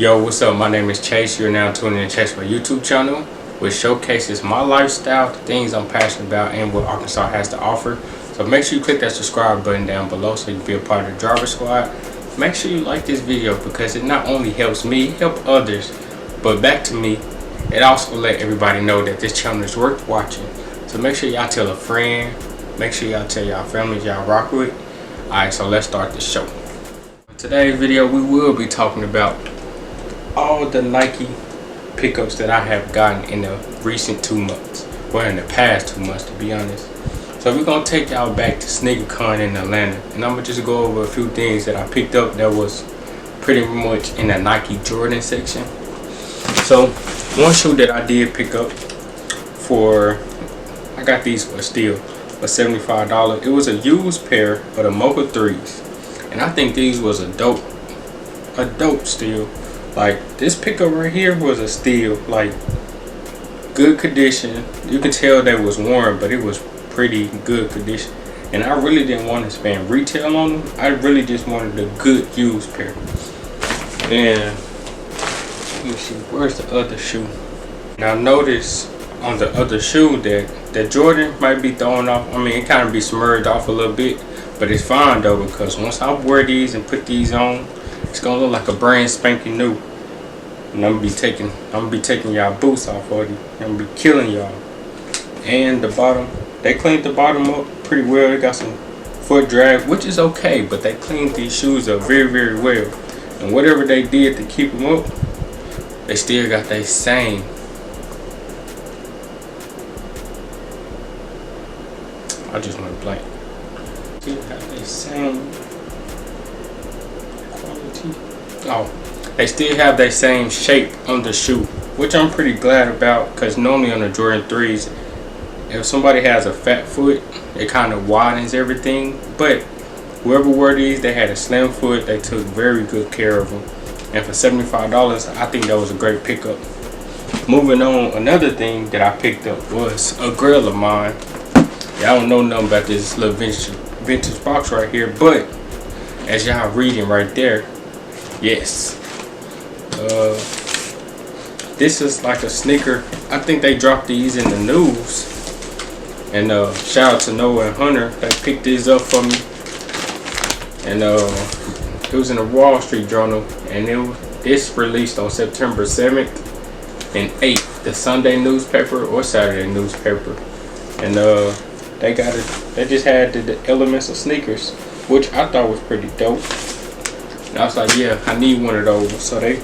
Yo, what's up? My name is Chase. You're now tuning in to Chase, my YouTube channel, which showcases my lifestyle, the things I'm passionate about, and what Arkansas has to offer. So make sure you click that subscribe button down below so you can be a part of the Driver Squad. Make sure you like this video because it not only helps me, help others, but back to me, it also let everybody know that this channel is worth watching. So make sure y'all tell a friend. Make sure y'all tell y'all families y'all rock with. Alright, so let's start the show. In today's video, we will be talking about all the Nike pickups that I have gotten in the recent 2 months. Well, in the past 2 months, to be honest. So we're going to take y'all back to SneakerCon in Atlanta. And I'm going to just go over a few things that I picked up that was pretty much in the Nike Jordan section. So, one shoe that I did pick up I got these for steal, for $75. It was a used pair of the Mocha 3s. And I think these was a dope steal. Like, this pickup right here was a steal. Like, good condition. You could tell that it was worn, but it was pretty good condition. And I really didn't want to spend retail on them. I really just wanted a good used pair. And let me see, where's the other shoe? Now notice on the other shoe that Jordan might be thrown off. I mean, it kind of be smudged off a little bit, but it's fine though, because once I wear these and put these on, it's gonna look like a brand spanking new. And I'm gonna be taking y'all boots off of you. I'm gonna be killing y'all. And the bottom, they cleaned the bottom up pretty well. They got some foot drag, which is okay, but they cleaned these shoes up very, very well. And whatever they did to keep them up, they still got that same. I just went blank. Still have that same quality. Oh, they still have that same shape on the shoe, which I'm pretty glad about, because normally on the Jordan 3s, if somebody has a fat foot, it kind of widens everything. But whoever wore these, they had a slim foot. They took very good care of them. And for $75, I think that was a great pickup. Moving on, another thing that I picked up was a grill of mine. Y'all don't know nothing about this little vintage box right here, but as y'all reading right there, yes, this is like a sneaker. I think they dropped these in the news, and shout out to Noah and Hunter. They picked these up for me, and it was in the Wall Street Journal, and it's released on September 7th and 8th, the Sunday newspaper or Saturday newspaper. And they just had the elements of sneakers, which I thought was pretty dope. And I was like, yeah, I need one of those. So they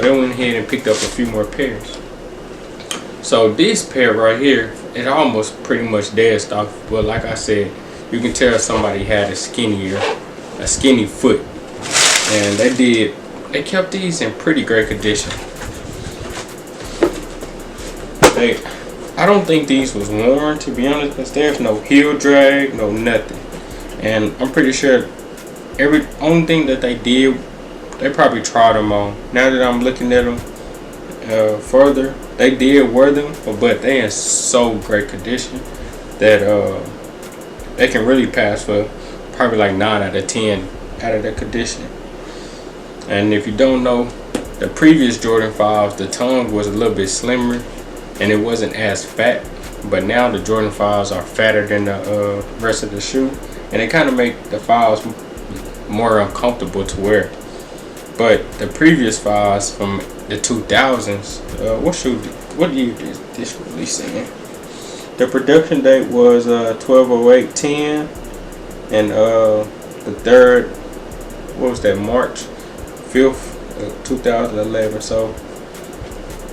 went ahead and picked up a few more pairs. So this pair right here, it almost pretty much dead stock, but like I said, you can tell somebody had a skinny foot. And they kept these in pretty great condition. I don't think these was worn, to be honest, because there's no heel drag, no nothing. And I'm pretty sure only thing that they did, they probably tried them on. Now that I'm looking at them further, they did wear them, but they in so great condition that they can really pass for probably like 9 out of 10 out of the condition. And if you don't know, the previous Jordan 5s, the tongue was a little bit slimmer and it wasn't as fat, but now the Jordan 5s are fatter than the rest of the shoe, and it kind of make the 5s more uncomfortable to wear. But the previous 5s from the 2000s, what year did this release in? The production date was 12/08/10, and the third, what was that, March 5th, 2011. So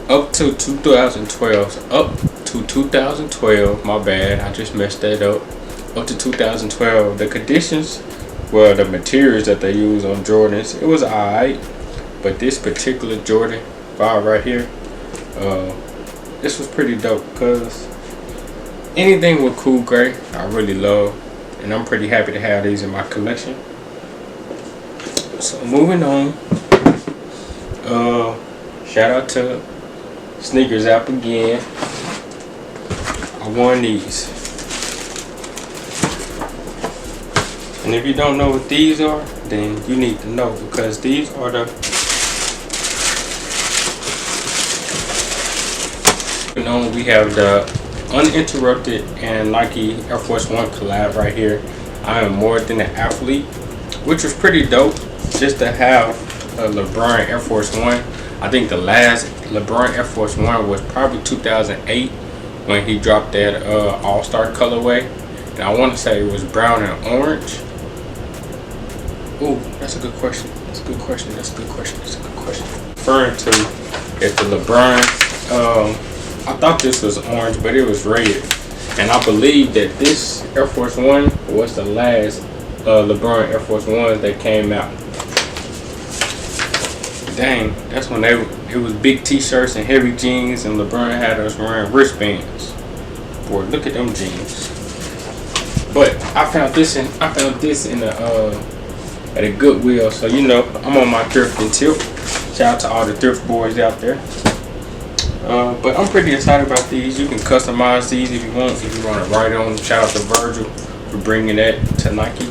up to 2012, my bad, I just messed that up. Up to 2012, the conditions, well, the materials that they use on Jordans, it was alright. But this particular Jordan 5 right here, this was pretty dope, because anything with cool gray I really love, and I'm pretty happy to have these in my collection. So moving on, shout out to Sneakers App again. I won these. And if you don't know what these are, then you need to know, because these are the on, we have the Uninterrupted and Nike Air Force One collab right here. I am more than an athlete, which was pretty dope just to have a LeBron Air Force One. I think the last LeBron Air Force One was probably 2008 when he dropped that All-Star colorway. And I want to say it was brown and orange. Ooh, that's a good question. That's a good question. That's a good question. That's a good question. Referring to if the LeBron, I thought this was orange, but it was red. And I believe that this Air Force One was the last LeBron Air Force One that came out. Dang, that's when it was big t-shirts and heavy jeans, and LeBron had us wearing wristbands. Boy, look at them jeans. But I found this in at a Goodwill, so you know I'm on my thrifting tip. Shout out to all the thrift boys out there. But I'm pretty excited about these. You can customize these if you want. If you want to write on them. Shout out to Virgil for bringing that to Nike.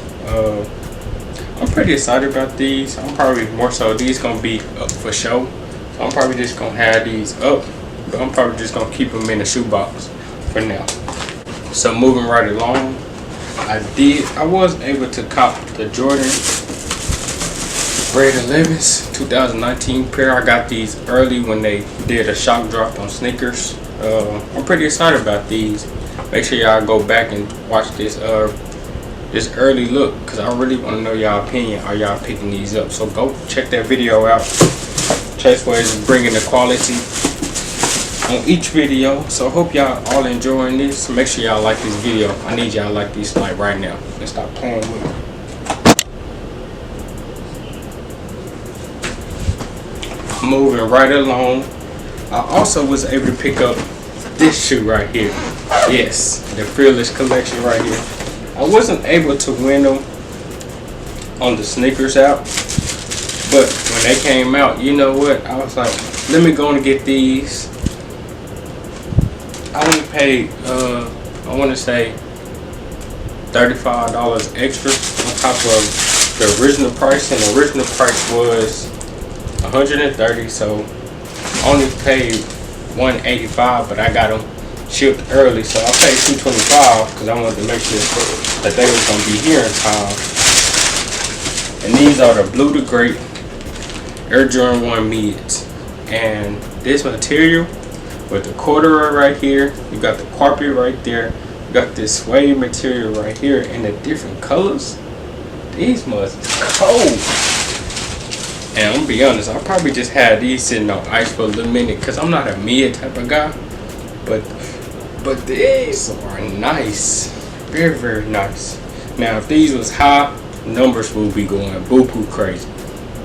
I'm pretty excited about these. I'm probably more so these gonna be up for show. So I'm probably just gonna have these up, but I'm probably just gonna keep them in the shoebox for now. So moving right along, I was able to cop the Jordan Grade 11s 2019 pair. I got these early when they did a shock drop on sneakers. I'm pretty excited about these. Make sure y'all go back and watch this early look, because I really want to know y'all opinion. Are y'all picking these up? So go check that video out. Chaseway is bringing the quality on each video. So I hope y'all all enjoying this. Make sure y'all like this video. I need y'all like these like right now. Let's stop playing with it. Moving right along, I also was able to pick up this shoe right here. Yes, the Fearless collection right here. I wasn't able to win them on the sneakers out, but when they came out, you know what? I was like, let me go and get these. I only paid, I want to say $35 extra on top of the original price, and the original price was $130, so I only paid $185, but I got them shipped early, so I paid $225 because I wanted to make sure that they was gonna be here in time. And these are the Blue to Great Air Jordan 1 mids, and this material with the corduroy right here, you got the carpet right there, you got this suede material right here in the different colors. These must be cold. And I'm gonna be honest, I probably just had these sitting on ice for a little minute because I'm not a mid type of guy, but these are nice, very, very nice. Now if these was hot, numbers would be going boo-boo crazy.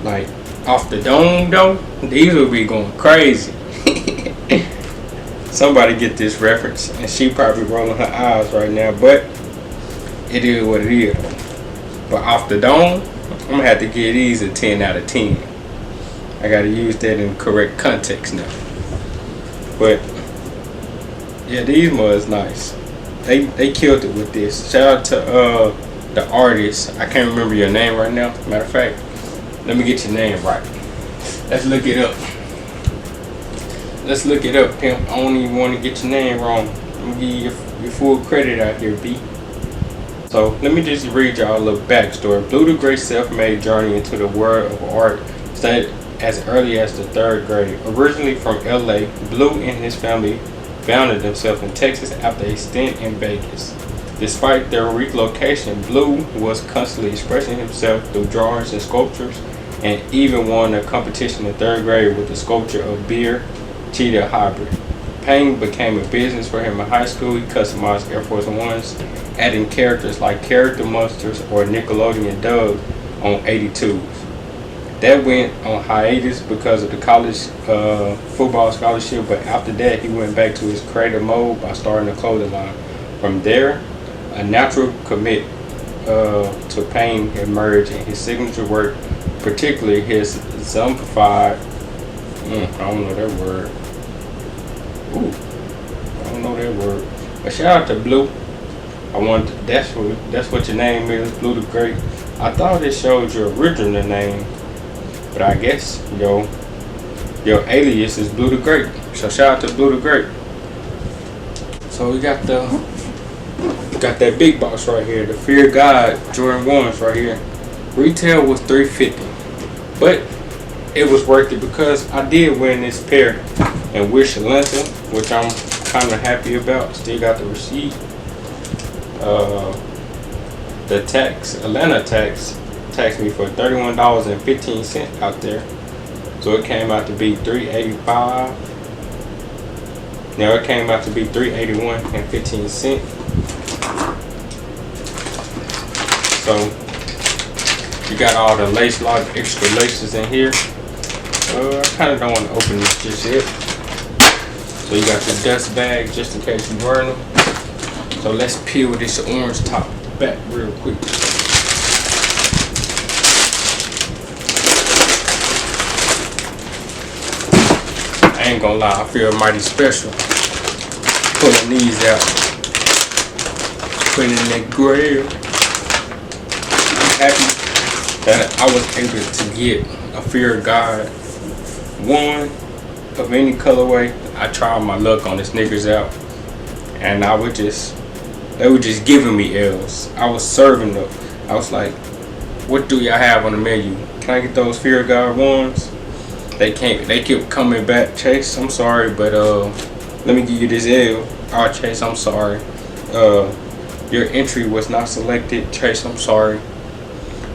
Like off the dome though, these would be going crazy. Somebody get this reference, and she probably rolling her eyes right now, but it is what it is. But off the dome, I'm gonna have to give these a 10 out of 10. I gotta use that in correct context now. But yeah, these was nice. They killed it with this. Shout out to the artist. I can't remember your name right now. Matter of fact, let me get your name right. Let's look it up. Let's look it up, pimp. I don't even want to get your name wrong. I'm gonna give you your full credit out here, B. So let me just read y'all a little backstory. Blue to Great self-made journey into the world of art started as early as the 3rd grade. Originally from LA, Blue and his family founded themselves in Texas after a stint in Vegas. Despite their relocation, Blue was constantly expressing himself through drawings and sculptures, and even won a competition in 3rd grade with the sculpture of Beer Cheetah Hybrid. Painting became a business for him in high school. He customized Air Force Ones, adding characters like Character Monsters or Nickelodeon Doug on 82s. That went on hiatus because of the college football scholarship, but after that he went back to his creative mode by starting a clothing line. From there, a natural commit to painting emerged, and his signature work, particularly his zombified, I don't know that word. Ooh, I don't know that word. But shout out to Blue. That's what your name is, Blue the Great. I thought it showed your original name, but I guess your alias is Blue the Great. So shout out to Blue the Great. So we got that big box right here, the Fear God Jordan 1s right here. Retail was $350, but it was worth it because I did win this pair in Wish Atlanta, which I'm kind of happy about. Still got the receipt. The tax, Atlanta taxed me for $31.15 out there, so it came out to be $385. Now it came out to be $381.15. So you got all the lace lock, extra laces in here. I kind of don't want to open this just yet. So you got your dust bag just in case you burn them. So let's peel this orange top back real quick. I ain't gonna lie, I feel mighty special pulling these out, putting in that grill. I'm happy that I was able to get a Fear God 1 of any colorway. I tried my luck on the sneakers out, and they were just giving me L's. I was serving them. I was like, what do y'all have on the menu? Can I get those Fear God 1s? They kept coming back. Chase, I'm sorry, but let me give you this L. Alright, Chase, I'm sorry. Your entry was not selected. Chase, I'm sorry.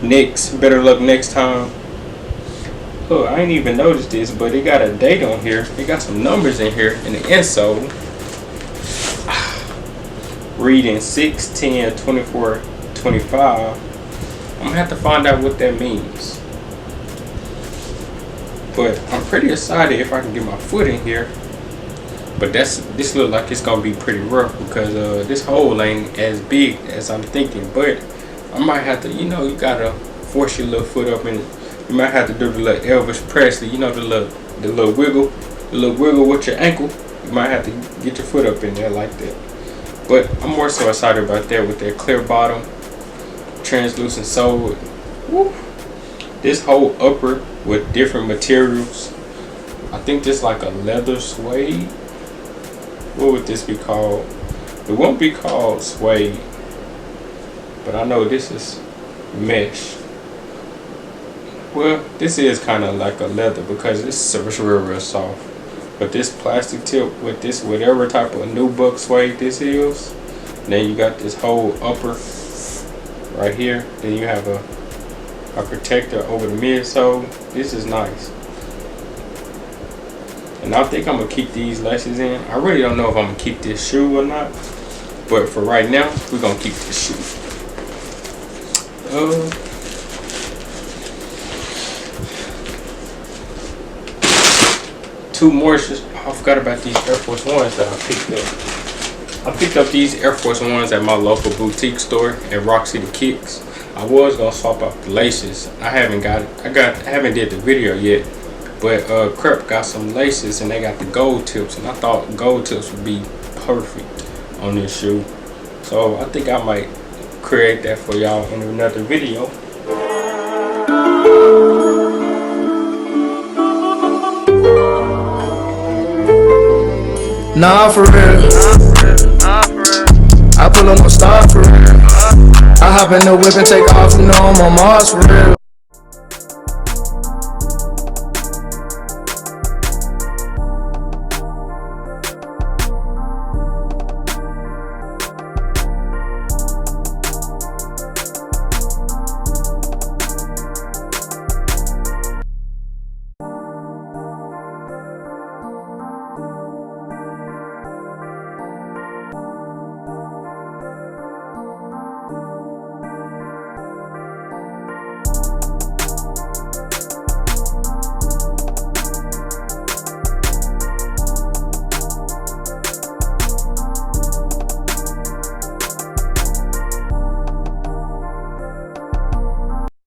Next, better luck next time. Oh, I ain't even noticed this, but it got a date on here. It got some numbers in here in the insole. Reading 6/10/24/25. I'm gonna have to find out what that means. But I'm pretty excited if I can get my foot in here. But this look like it's gonna be pretty rough because this hole ain't as big as I'm thinking. But I might have to, you gotta force your little foot up in. You might have to do the little Elvis Presley, the little wiggle, with your ankle. You might have to get your foot up in there like that. But I'm more so excited about that with that clear bottom, translucent sole. Woo. This whole upper with different materials. I think this like a leather suede. What would this be called? It won't be called suede, but I know this is mesh. Well, this is kind of like a leather because it's real soft. But this plastic tip with this whatever type of nubuck suede this is, then you got this whole upper right here. Then you have a protector over the midsole. This is nice. And I think I'm gonna keep these laces in. I really don't know if I'm gonna keep this shoe or not, but for right now, we're gonna keep this shoe. Two more. I forgot about these Air Force Ones that I picked up. I picked up these Air Force Ones at my local boutique store at Rock City Kicks. I was gonna swap out the laces. I haven't did the video yet, but Crep got some laces and they got the gold tips, and I thought gold tips would be perfect on this shoe. So I think I might create that for y'all in another video. Nah, for real. I pull up no star for real. I hop in the whip and take off, I'm on Mars for real.